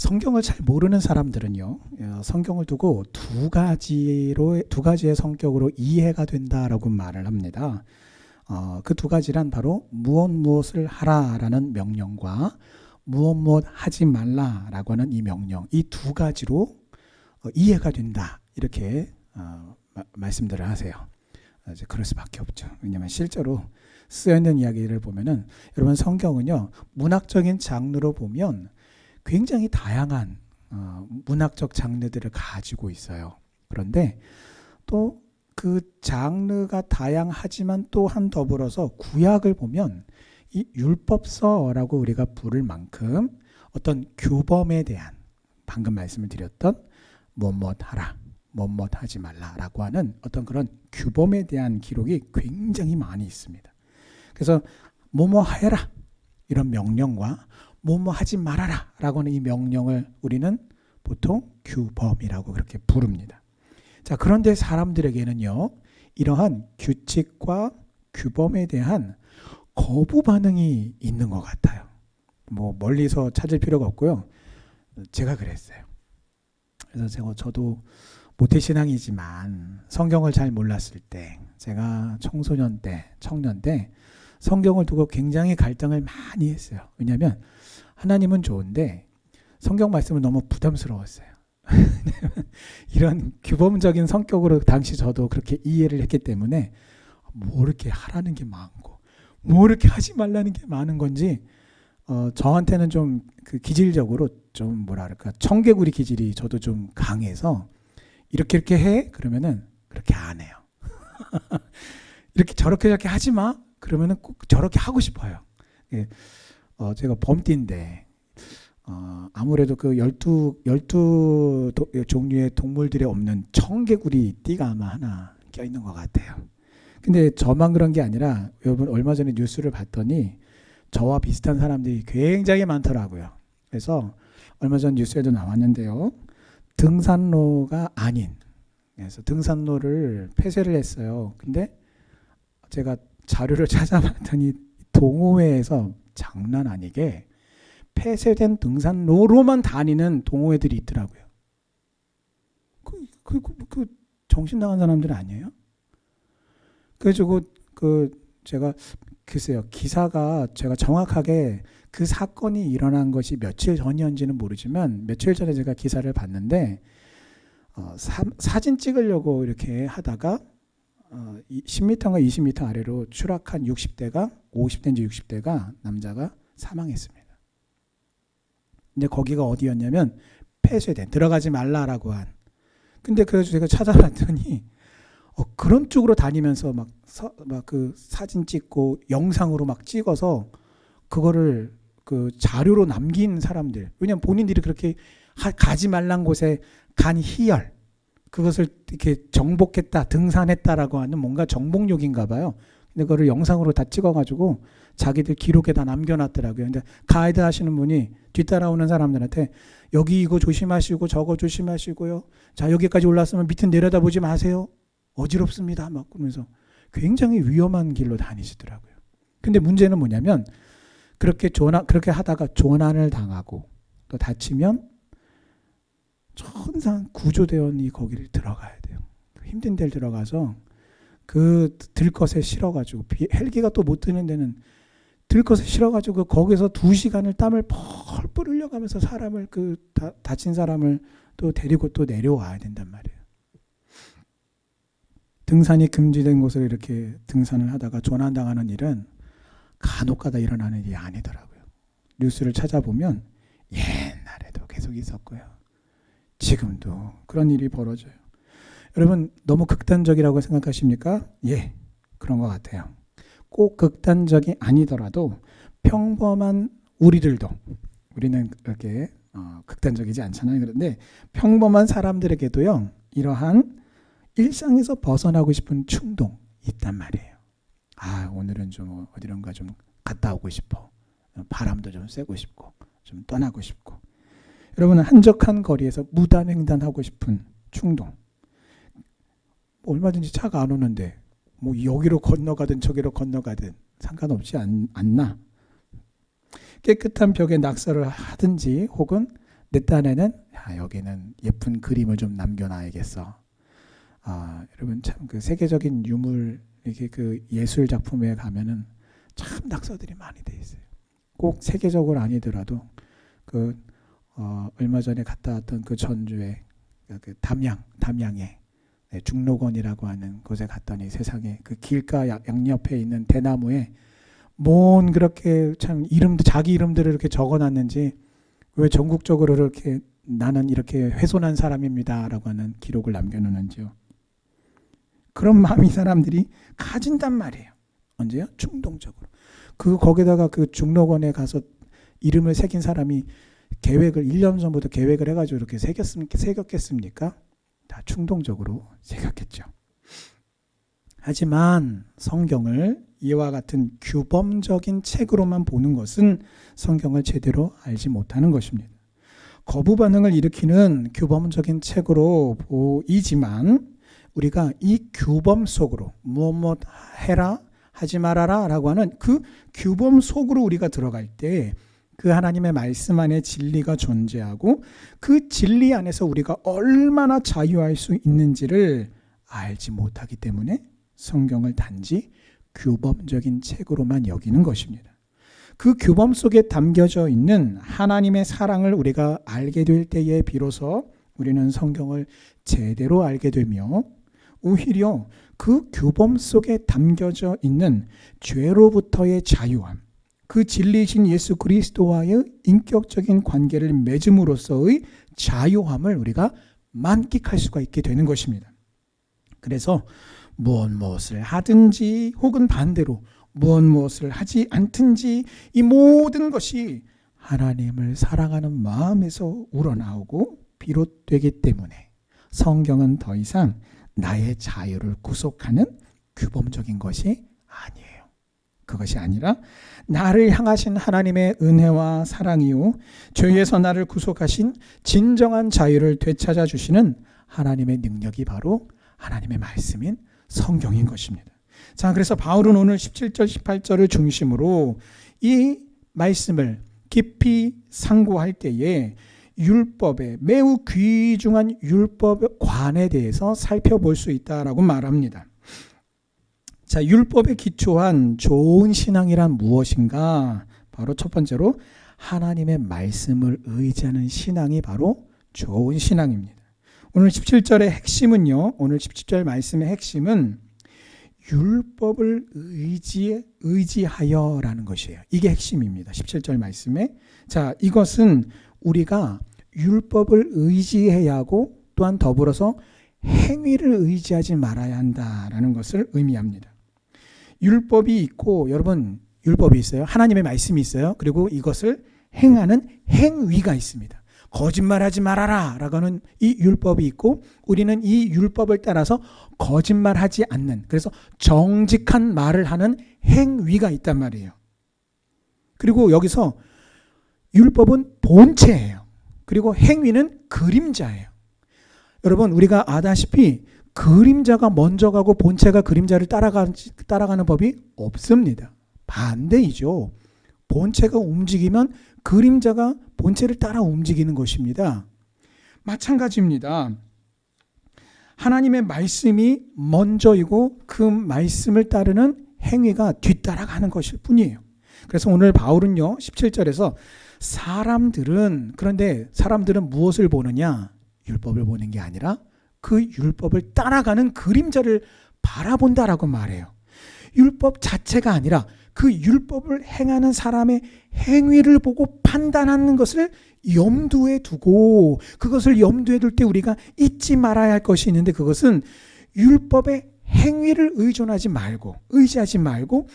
성경을 잘 모르는 사람들은요, 성경을 두고 두 가지의 성격으로 이해가 된다라고 말을 합니다. 그 두 가지란 바로 무엇을 하라라는 명령과 무엇 하지 말라라고 하는 이 명령, 이 두 가지로 이해가 된다, 이렇게 말씀들을 하세요. 이제 그럴 수밖에 없죠. 왜냐하면 실제로 쓰여있는 이야기를 보면은, 여러분, 성경은요, 문학적인 장르로 보면 굉장히 다양한 문학적 장르들을 가지고 있어요. 그런데 또 그 장르가 다양하지만 또한 더불어서 구약을 보면 이 율법서라고 우리가 부를 만큼 어떤 규범에 대한, 방금 말씀을 드렸던 뭐뭐 하라, 뭐뭐 하지 말라라고 하는 어떤 그런 규범에 대한 기록이 굉장히 많이 있습니다. 그래서 뭐뭐 해라, 이런 명령과 뭐뭐 하지 말아라 라고 하는 이 명령을 우리는 보통 규범이라고 그렇게 부릅니다. 자, 그런데 사람들에게는요, 이러한 규칙과 규범에 대한 거부 반응이 있는 것 같아요. 뭐 멀리서 찾을 필요가 없고요. 제가 그랬어요. 그래서 저도 모태신앙이지만 성경을 잘 몰랐을 때, 제가 청소년 때, 청년 때 성경을 두고 굉장히 갈등을 많이 했어요. 왜냐하면 하나님은 좋은데 성경 말씀은 너무 부담스러웠어요. 이런 규범적인 성격으로 당시 저도 그렇게 이해를 했기 때문에 뭐 이렇게 하라는 게 많고 뭐 이렇게 하지 말라는 게 많은 건지, 저한테는 좀 그 기질적으로 좀 뭐랄까, 청개구리 기질이 저도 좀 강해서 이렇게 해? 그러면은 그렇게 안 해요. 이렇게 저렇게 하지 마? 그러면은 꼭 저렇게 하고 싶어요. 제가 범띠인데, 아무래도 그 12 종류의 동물들에 없는 청개구리 띠가 아마 하나 껴있는 것 같아요. 근데 저만 그런 게 아니라, 여러분, 얼마 전에 뉴스를 봤더니 저와 비슷한 사람들이 굉장히 많더라고요. 그래서 얼마 전 뉴스에도 나왔는데요, 등산로가 아닌, 그래서 등산로를 폐쇄를 했어요. 근데 제가 자료를 찾아봤더니 동호회에서 장난 아니게 폐쇄된 등산로로만 다니는 동호회들이 있더라고요. 그 정신 나간 사람들 아니에요? 그래가지고 제가 글쎄요, 기사가 제가 정확하게 그 사건이 일어난 것이 며칠 전이었는지는 모르지만 며칠 전에 제가 기사를 봤는데, 사진 찍으려고 이렇게 하다가 10m인가 20m 아래로 추락한 60대가 50대인지 60대가 남자가 사망했습니다. 근데 거기가 어디였냐면 폐쇄된, 들어가지 말라라고 한. 근데 그래서 제가 찾아봤더니 그런 쪽으로 다니면서 막 그 사진 찍고 영상으로 막 찍어서 그거를 그 자료로 남긴 사람들. 왜냐면 본인들이 그렇게 가지 말란 곳에 간 희열, 그것을 이렇게 정복했다, 등산했다라고 하는 뭔가 정복욕인가 봐요. 근데 그거를 영상으로 다 찍어가지고 자기들 기록에다 남겨놨더라고요. 근데 가이드 하시는 분이 뒤따라오는 사람들한테 여기 이거 조심하시고 저거 조심하시고요. 자, 여기까지 올랐으면 밑은 내려다보지 마세요. 어지럽습니다. 막 그러면서 굉장히 위험한 길로 다니시더라고요. 근데 문제는 뭐냐면, 그렇게 하다가 조난을 당하고 또 다치면 천상 구조대원이 거기를 들어가야 돼요. 힘든 데를 들어가서 그 들것에 실어가지고, 헬기가 또 못 드는 데는 들것에 실어가지고 거기서 2시간을 땀을 펄펄 흘려가면서 사람을, 다친 사람을 또 데리고 또 내려와야 된단 말이에요. 등산이 금지된 곳을 이렇게 등산을 하다가 조난당하는 일은 간혹가다 일어나는 일이 아니더라고요. 뉴스를 찾아보면 옛날에도 계속 있었고요, 지금도 그런 일이 벌어져요. 여러분, 너무 극단적이라고 생각하십니까? 예, 그런 것 같아요. 꼭 극단적이 아니더라도 평범한 우리는 그렇게 극단적이지 않잖아요. 그런데 평범한 사람들에게도요, 이러한 일상에서 벗어나고 싶은 충동이 있단 말이에요. 오늘은 좀 어디론가 좀 갔다 오고 싶어. 바람도 좀 쐬고 싶고 좀 떠나고 싶고. 여러분은 한적한 거리에서 무단횡단하고 싶은 충동. 얼마든지 차가 안 오는데 뭐 여기로 건너가든 저기로 건너가든 상관없지 않나? 깨끗한 벽에 낙서를 하든지 혹은 내 딴에는 여기는 예쁜 그림을 좀 남겨놔야겠어. 여러분 참 그 세계적인 유물 이렇게 그 예술 작품에 가면은 참 낙서들이 많이 돼 있어요. 꼭 세계적으로 아니더라도 그 얼마 전에 갔다 왔던 그 전주에 그 담양에 중록원이라고 하는 곳에 갔더니 세상에 그 길가 양옆에 있는 대나무에 뭔 그렇게 참 자기 이름들을 이렇게 적어놨는지 왜 전국적으로 이렇게 나는 이렇게 훼손한 사람입니다라고 하는 기록을 남겨놓는지요. 그런 마음이 사람들이 가진단 말이에요. 언제요? 충동적으로. 거기다가 그 중록원에 가서 이름을 새긴 사람이 계획을 1년 전부터 계획을 해가지고 이렇게 새겼겠습니까? 다 충동적으로 새겼겠죠. 하지만 성경을 이와 같은 규범적인 책으로만 보는 것은 성경을 제대로 알지 못하는 것입니다. 거부 반응을 일으키는 규범적인 책으로 보이지만 우리가 이 규범 속으로 무엇 해라 하지 말아라 라고 하는 그 규범 속으로 우리가 들어갈 때 그 하나님의 말씀 안에 진리가 존재하고 그 진리 안에서 우리가 얼마나 자유할 수 있는지를 알지 못하기 때문에 성경을 단지 규범적인 책으로만 여기는 것입니다. 그 규범 속에 담겨져 있는 하나님의 사랑을 우리가 알게 될 때에 비로소 우리는 성경을 제대로 알게 되며 오히려 그 규범 속에 담겨져 있는 죄로부터의 자유함, 그 진리이신 예수 그리스도와의 인격적인 관계를 맺음으로써의 자유함을 우리가 만끽할 수가 있게 되는 것입니다. 그래서 무엇을 하든지 혹은 반대로 무엇을 하지 않든지 이 모든 것이 하나님을 사랑하는 마음에서 우러나오고 비롯되기 때문에 성경은 더 이상 나의 자유를 구속하는 규범적인 것이 아니에요. 그것이 아니라 나를 향하신 하나님의 은혜와 사랑이요 죄에서 나를 구속하신 진정한 자유를 되찾아 주시는 하나님의 능력이 바로 하나님의 말씀인 성경인 것입니다. 자, 그래서 바울은 오늘 17절 18절을 중심으로 이 말씀을 깊이 상고할 때에 율법의 매우 귀중한 율법관에 대해서 살펴볼 수 있다라고 말합니다. 자, 율법에 기초한 좋은 신앙이란 무엇인가? 바로 첫 번째로 하나님의 말씀을 의지하는 신앙이 바로 좋은 신앙입니다. 오늘 17절의 핵심은요. 오늘 17절 말씀의 핵심은 율법을 의지하여라는 것이에요. 이게 핵심입니다. 17절 말씀에. 자, 이것은 우리가 율법을 의지해야 하고 또한 더불어서 행위를 의지하지 말아야 한다라는 것을 의미합니다. 율법이 있고 여러분 율법이 있어요. 하나님의 말씀이 있어요. 그리고 이것을 행하는 행위가 있습니다. 거짓말하지 말아라 라고 하는 이 율법이 있고 우리는 이 율법을 따라서 거짓말하지 않는 그래서 정직한 말을 하는 행위가 있단 말이에요. 그리고 여기서 율법은 본체예요. 그리고 행위는 그림자예요. 여러분 우리가 아다시피 그림자가 먼저 가고 본체가 그림자를 따라가는 법이 없습니다. 반대이죠. 본체가 움직이면 그림자가 본체를 따라 움직이는 것입니다. 마찬가지입니다. 하나님의 말씀이 먼저이고 그 말씀을 따르는 행위가 뒤따라가는 것일 뿐이에요. 그래서 오늘 바울은요 17절에서 그런데 사람들은 무엇을 보느냐? 율법을 보는 게 아니라 그 율법을 따라가는 그림자를 바라본다라고 말해요. 율법 자체가 아니라 그 율법을 행하는 사람의 행위를 보고 판단하는 것을 염두에 두고 그것을 염두에 둘 때 우리가 잊지 말아야 할 것이 있는데 그것은 율법의 행위를 의지하지 말고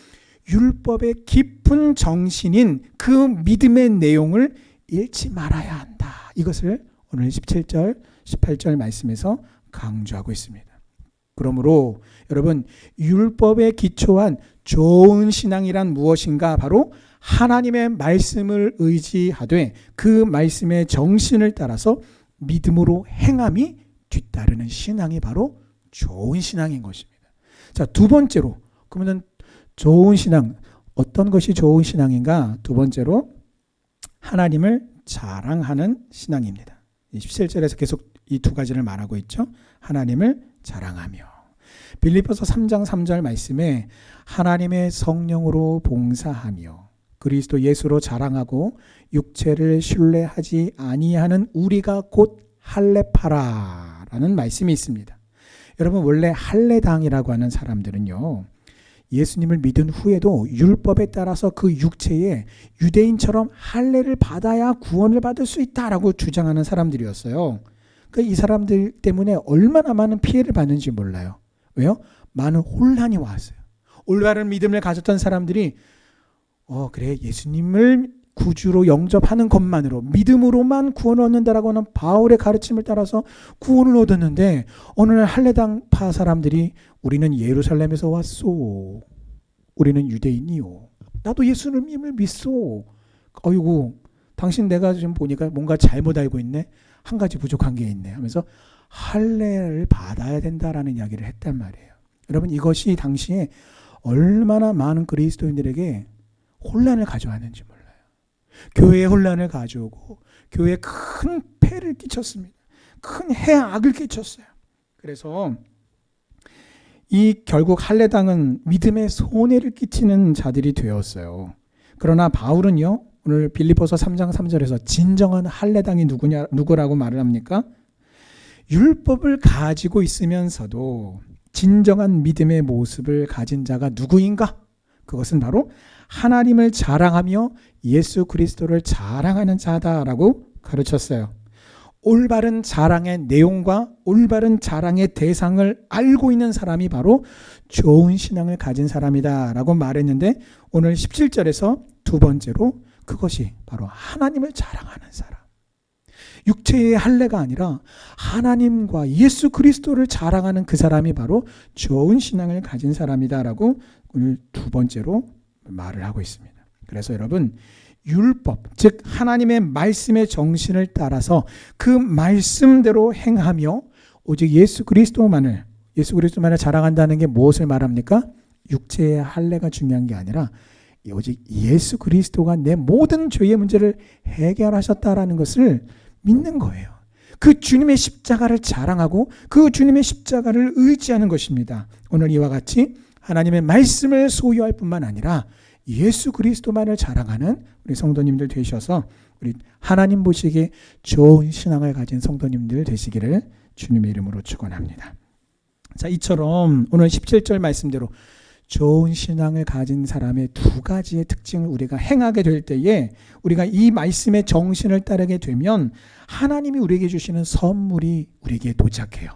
율법의 깊은 정신인 그 믿음의 내용을 잃지 말아야 한다. 이것을 오늘 17절, 18절 말씀에서 강조하고 있습니다. 그러므로 여러분 율법에 기초한 좋은 신앙이란 무엇인가? 바로 하나님의 말씀을 의지하되 그 말씀의 정신을 따라서 믿음으로 행함이 뒤따르는 신앙이 바로 좋은 신앙인 것입니다. 자, 두 번째로 그러면 좋은 신앙 어떤 것이 좋은 신앙인가? 두 번째로 하나님을 자랑하는 신앙입니다. 17절에서 계속 이 두 가지를 말하고 있죠. 하나님을 자랑하며. 빌립보서 3장 3절 말씀에 하나님의 성령으로 봉사하며 그리스도 예수로 자랑하고 육체를 신뢰하지 아니하는 우리가 곧 할례파라라는 말씀이 있습니다. 여러분, 원래 할례당이라고 하는 사람들은요, 예수님을 믿은 후에도 율법에 따라서 그 육체에 유대인처럼 할례를 받아야 구원을 받을 수 있다라고 주장하는 사람들이었어요. 그러니까 이 사람들 때문에 얼마나 많은 피해를 받는지 몰라요. 왜요? 많은 혼란이 왔어요. 올바른 믿음을 가졌던 사람들이 그래, 예수님을 구주로 영접하는 것만으로 믿음으로만 구원을 얻는다라고 하는 바울의 가르침을 따라서 구원을 얻었는데 어느 날 할례당파 사람들이 우리는 예루살렘에서 왔소. 우리는 유대인이요. 나도 예수님을 믿소. 어이구, 당신 내가 지금 보니까 뭔가 잘못 알고 있네. 한 가지 부족한 게 있네 하면서 할례를 받아야 된다라는 이야기를 했단 말이에요. 여러분, 이것이 당시에 얼마나 많은 그리스도인들에게 혼란을 가져왔는지 몰라요. 교회에 혼란을 가져오고 교회에 큰 폐를 끼쳤습니다. 큰 해악을 끼쳤어요. 그래서 이 결국 할례당은 믿음에 손해를 끼치는 자들이 되었어요. 그러나 바울은요, 오늘 빌립보서 3장 3절에서 진정한 할례당이 누구라고 말을 합니까? 율법을 가지고 있으면서도 진정한 믿음의 모습을 가진 자가 누구인가? 그것은 바로 하나님을 자랑하며 예수 그리스도를 자랑하는 자다라고 가르쳤어요. 올바른 자랑의 내용과 올바른 자랑의 대상을 알고 있는 사람이 바로 좋은 신앙을 가진 사람이다라고 말했는데 오늘 17절에서 두 번째로 그것이 바로 하나님을 자랑하는 사람. 육체의 할례가 아니라 하나님과 예수 그리스도를 자랑하는 그 사람이 바로 좋은 신앙을 가진 사람이다라고 오늘 두 번째로 말을 하고 있습니다. 그래서 여러분, 율법, 즉 하나님의 말씀의 정신을 따라서 그 말씀대로 행하며 오직 예수 그리스도만을 자랑한다는 게 무엇을 말합니까? 육체의 할례가 중요한 게 아니라 오직 예수 그리스도가 내 모든 죄의 문제를 해결하셨다라는 것을 믿는 거예요. 그 주님의 십자가를 자랑하고 그 주님의 십자가를 의지하는 것입니다. 오늘 이와 같이 하나님의 말씀을 소유할 뿐만 아니라 예수 그리스도만을 자랑하는 우리 성도님들 되셔서 우리 하나님 보시기에 좋은 신앙을 가진 성도님들 되시기를 주님의 이름으로 축원합니다. 자, 이처럼 오늘 17절 말씀대로 좋은 신앙을 가진 사람의 두 가지의 특징을 우리가 행하게 될 때에 우리가 이 말씀의 정신을 따르게 되면 하나님이 우리에게 주시는 선물이 우리에게 도착해요.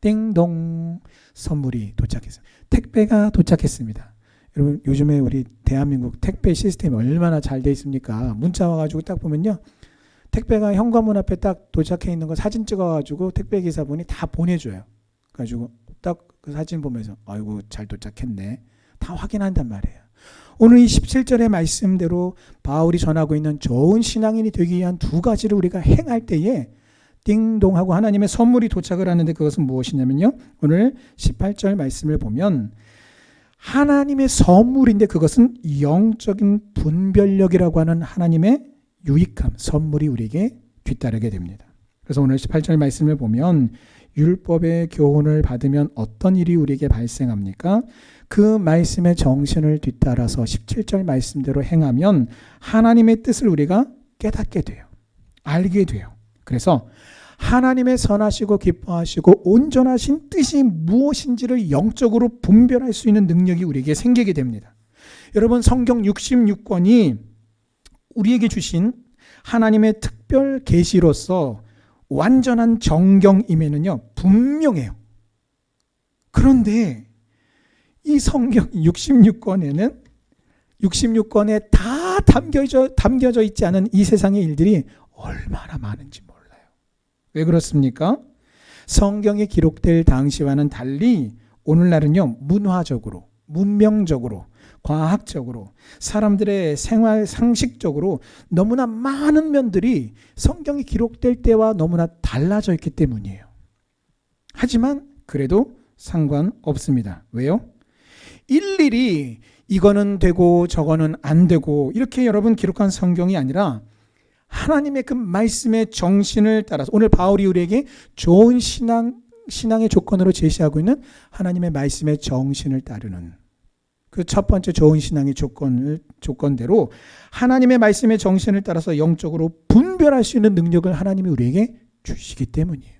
띵동, 선물이 도착했어요. 택배가 도착했습니다. 여러분, 요즘에 우리 대한민국 택배 시스템이 얼마나 잘 돼 있습니까? 문자 와가지고 딱 보면요, 택배가 현관문 앞에 딱 도착해 있는 거 사진 찍어가지고 택배 기사분이 다 보내줘요. 그래가지고 딱 그 사진 보면서 아이고 잘 도착했네 다 확인한단 말이에요. 오늘 이 17절의 말씀대로 바울이 전하고 있는 좋은 신앙인이 되기 위한 두 가지를 우리가 행할 때에 띵동하고 하나님의 선물이 도착을 하는데 그것은 무엇이냐면요, 오늘 18절 말씀을 보면 하나님의 선물인데 그것은 영적인 분별력이라고 하는 하나님의 유익함, 선물이 우리에게 뒤따르게 됩니다. 그래서 오늘 18절 말씀을 보면 율법의 교훈을 받으면 어떤 일이 우리에게 발생합니까? 그 말씀의 정신을 뒤따라서 17절 말씀대로 행하면 하나님의 뜻을 우리가 깨닫게 돼요. 알게 돼요. 그래서 하나님의 선하시고 기뻐하시고 온전하신 뜻이 무엇인지를 영적으로 분별할 수 있는 능력이 우리에게 생기게 됩니다. 여러분, 성경 66권이 우리에게 주신 하나님의 특별 계시로서 완전한 정경임에는요 분명해요. 그런데 이 성경 66권에 다 담겨져 있지 않은 이 세상의 일들이 얼마나 많은지 몰라요. 왜 그렇습니까? 성경에 기록될 당시와는 달리 오늘날은요 문화적으로, 문명적으로, 과학적으로, 사람들의 생활 상식적으로 너무나 많은 면들이 성경이 기록될 때와 너무나 달라져 있기 때문이에요. 하지만 그래도 상관없습니다. 왜요? 일일이 이거는 되고 저거는 안 되고 이렇게 여러분 기록한 성경이 아니라 하나님의 그 말씀의 정신을 따라서 오늘 바울이 우리에게 좋은 신앙의 조건으로 제시하고 있는 하나님의 말씀의 정신을 따르는 그 첫 번째 좋은 신앙의 조건대로 하나님의 말씀의 정신을 따라서 영적으로 분별할 수 있는 능력을 하나님이 우리에게 주시기 때문이에요.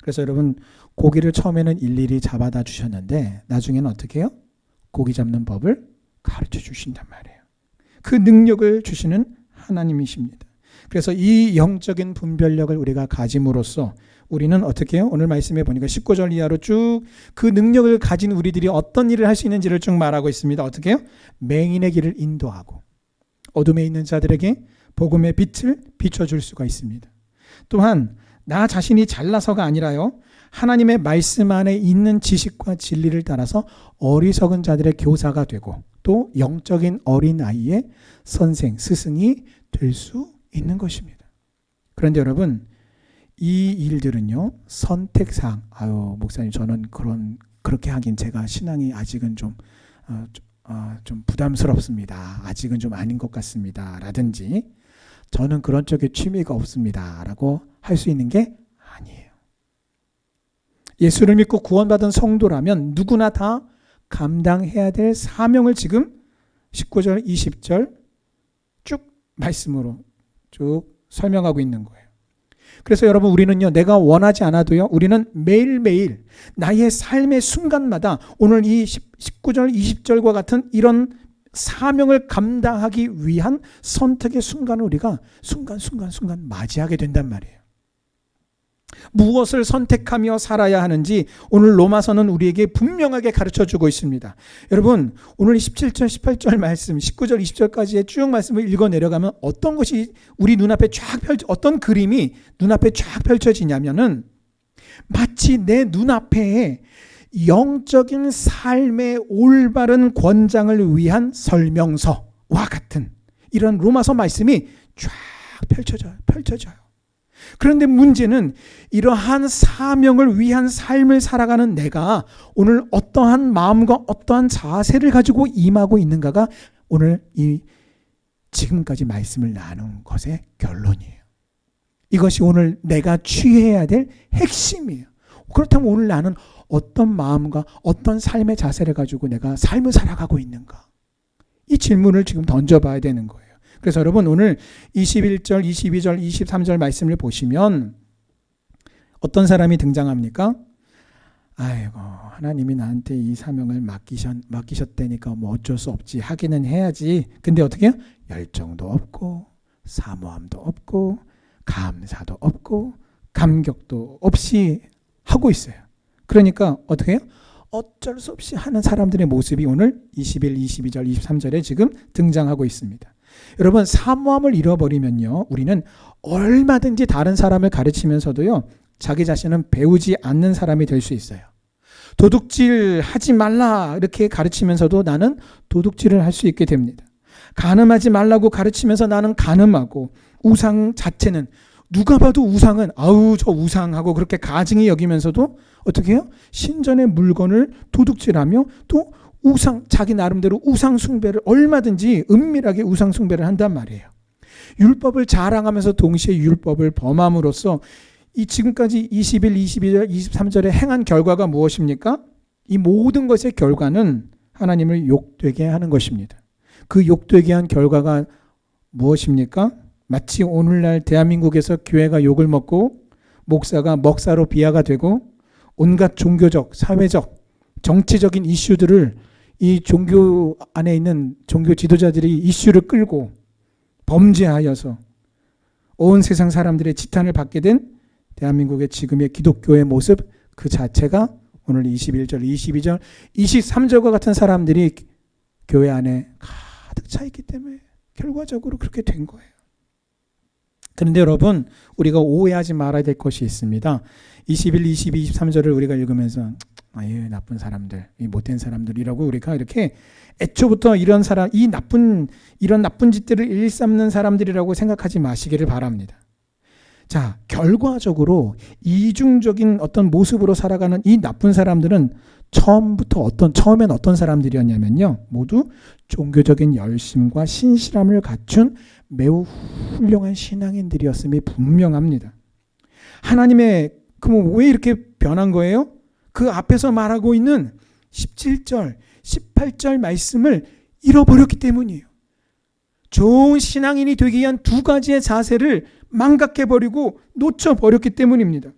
그래서 여러분 고기를 처음에는 일일이 잡아다 주셨는데 나중에는 어떻게 해요? 고기 잡는 법을 가르쳐 주신단 말이에요. 그 능력을 주시는 하나님이십니다. 그래서 이 영적인 분별력을 우리가 가짐으로써 우리는 어떻게 해요? 오늘 말씀해 보니까 19절 이하로 쭉 그 능력을 가진 우리들이 어떤 일을 할 수 있는지를 쭉 말하고 있습니다. 어떻게 해요? 맹인의 길을 인도하고 어둠에 있는 자들에게 복음의 빛을 비춰줄 수가 있습니다. 또한 나 자신이 잘나서가 아니라요, 하나님의 말씀 안에 있는 지식과 진리를 따라서 어리석은 자들의 교사가 되고 또 영적인 어린아이의 선생, 스승이 될 수 있는 것입니다. 그런데 여러분 이 일들은요 선택사항, 목사님 저는 그렇게 하긴 제가 신앙이 아직은 좀 부담스럽습니다. 아직은 좀 아닌 것 같습니다. 라든지 저는 그런 쪽에 취미가 없습니다. 라고 할 수 있는 게 아니에요. 예수를 믿고 구원받은 성도라면 누구나 다 감당해야 될 사명을 지금 19절, 20절 쭉 말씀으로 쭉 설명하고 있는 거예요. 그래서 여러분 우리는요 내가 원하지 않아도요 우리는 매일매일 나의 삶의 순간마다 오늘 이 19절 20절과 같은 이런 사명을 감당하기 위한 선택의 순간을 우리가 순간 맞이하게 된단 말이에요. 무엇을 선택하며 살아야 하는지 오늘 로마서는 우리에게 분명하게 가르쳐주고 있습니다. 여러분 오늘 17절 18절 말씀 19절 20절까지의 쭉 말씀을 읽어 내려가면 어떤 것이 우리 눈앞에 어떤 그림이 눈앞에 쫙 펼쳐지냐면은 마치 내 눈앞에 영적인 삶의 올바른 권장을 위한 설명서와 같은 이런 로마서 말씀이 쫙 펼쳐져요. 그런데 문제는 이러한 사명을 위한 삶을 살아가는 내가 오늘 어떠한 마음과 어떠한 자세를 가지고 임하고 있는가가 오늘 이 지금까지 말씀을 나눈 것의 결론이에요. 이것이 오늘 내가 취해야 될 핵심이에요. 그렇다면 오늘 나는 어떤 마음과 어떤 삶의 자세를 가지고 내가 삶을 살아가고 있는가? 이 질문을 지금 던져봐야 되는 거예요. 그래서 여러분 오늘 21절, 22절, 23절 말씀을 보시면 어떤 사람이 등장합니까? 아이고 하나님이 나한테 이 사명을 맡기셨다니까 뭐 어쩔 수 없지 하기는 해야지. 근데 어떻게 해요? 열정도 없고 사모함도 없고 감사도 없고 감격도 없이 하고 있어요. 그러니까 어떻게 해요? 어쩔 수 없이 하는 사람들의 모습이 오늘 21, 22절, 23절에 지금 등장하고 있습니다. 여러분 사모함을 잃어버리면요 우리는 얼마든지 다른 사람을 가르치면서도요 자기 자신은 배우지 않는 사람이 될 수 있어요. 도둑질 하지 말라 이렇게 가르치면서도 나는 도둑질을 할 수 있게 됩니다. 간음하지 말라고 가르치면서 나는 간음하고 우상 자체는 누가 봐도 우상은 저 우상하고 그렇게 가증히 여기면서도 어떻게 해요? 신전의 물건을 도둑질하며 또 자기 나름대로 우상 숭배를 얼마든지 은밀하게 우상 숭배를 한단 말이에요. 율법을 자랑하면서 동시에 율법을 범함으로써 이 지금까지 21, 22절, 23절에 행한 결과가 무엇입니까? 이 모든 것의 결과는 하나님을 욕되게 하는 것입니다. 그 욕되게 한 결과가 무엇입니까? 마치 오늘날 대한민국에서 교회가 욕을 먹고 목사가 먹사로 비하가 되고 온갖 종교적, 사회적, 정치적인 이슈들을 이 종교 안에 있는 종교 지도자들이 이슈를 끌고 범죄하여서 온 세상 사람들의 지탄을 받게 된 대한민국의 지금의 기독교의 모습 그 자체가 오늘 21절, 22절, 23절과 같은 사람들이 교회 안에 가득 차 있기 때문에 결과적으로 그렇게 된 거예요. 그런데 여러분 우리가 오해하지 말아야 될 것이 있습니다. 21, 22, 23절을 우리가 읽으면서 나쁜 사람들, 이 못된 사람들이라고 우리가 이렇게 애초부터 이런 나쁜 짓들을 일삼는 사람들이라고 생각하지 마시기를 바랍니다. 자, 결과적으로 이중적인 어떤 모습으로 살아가는 이 나쁜 사람들은 처음엔 어떤 사람들이었냐면요. 모두 종교적인 열심과 신실함을 갖춘 매우 훌륭한 신앙인들이었음이 분명합니다. 하나님의, 그럼 왜 이렇게 변한 거예요? 그 앞에서 말하고 있는 17절, 18절 말씀을 잃어버렸기 때문이에요. 좋은 신앙인이 되기 위한 두 가지의 자세를 망각해버리고 놓쳐버렸기 때문입니다.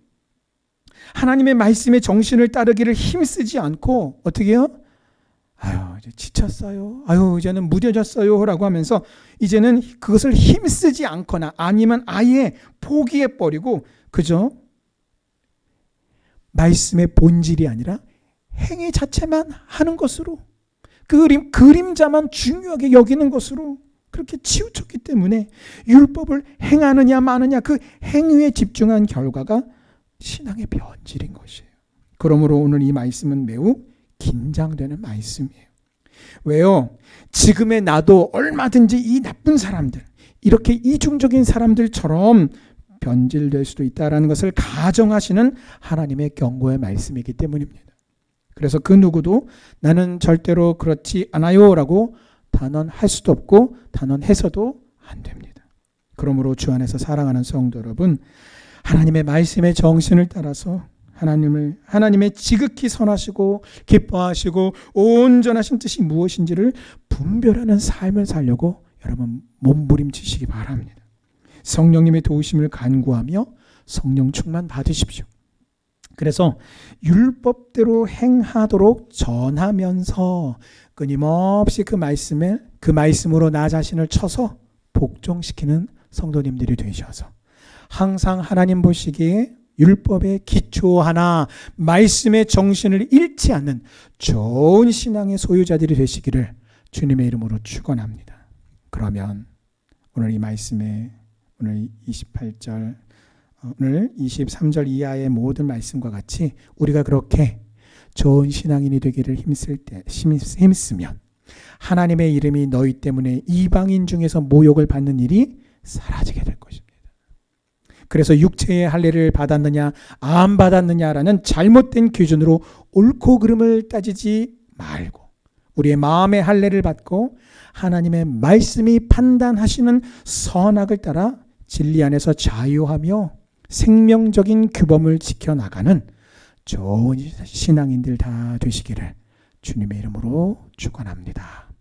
하나님의 말씀에 정신을 따르기를 힘쓰지 않고 어떻게 해요? 아유, 이제 지쳤어요. 아유, 이제는 무뎌졌어요. 라고 하면서 이제는 그것을 힘쓰지 않거나 아니면 아예 포기해버리고 그저 말씀의 본질이 아니라 행위 자체만 하는 것으로, 그림자만 중요하게 여기는 것으로 그렇게 치우쳤기 때문에 율법을 행하느냐 마느냐 그 행위에 집중한 결과가 신앙의 변질인 것이에요. 그러므로 오늘 이 말씀은 매우 긴장되는 말씀이에요. 왜요? 지금의 나도 얼마든지 이 나쁜 사람들, 이렇게 이중적인 사람들처럼 변질될 수도 있다는 것을 가정하시는 하나님의 경고의 말씀이기 때문입니다. 그래서 그 누구도 나는 절대로 그렇지 않아요 라고 단언할 수도 없고 단언해서도 안 됩니다. 그러므로 주 안에서 사랑하는 성도 여러분, 하나님의 말씀의 정신을 따라서 하나님의 지극히 선하시고 기뻐하시고 온전하신 뜻이 무엇인지를 분별하는 삶을 살려고 여러분 몸부림치시기 바랍니다. 성령님의 도우심을 간구하며 성령 충만 받으십시오. 그래서 율법대로 행하도록 전하면서 끊임없이 그 말씀으로 나 자신을 쳐서 복종시키는 성도님들이 되셔서 항상 하나님 보시기에 율법의 기초 하나, 말씀의 정신을 잃지 않는 좋은 신앙의 소유자들이 되시기를 주님의 이름으로 축원합니다. 그러면 오늘 이 말씀에 오늘 28절, 오늘 23절 이하의 모든 말씀과 같이 우리가 그렇게 좋은 신앙인이 되기를 힘쓰면 하나님의 이름이 너희 때문에 이방인 중에서 모욕을 받는 일이 사라지게 될 것입니다. 그래서 육체의 할례를 받았느냐 안 받았느냐라는 잘못된 기준으로 옳고 그름을 따지지 말고 우리의 마음의 할례를 받고 하나님의 말씀이 판단하시는 선악을 따라 진리 안에서 자유하며 생명적인 규범을 지켜나가는 좋은 신앙인들 다 되시기를 주님의 이름으로 축원합니다.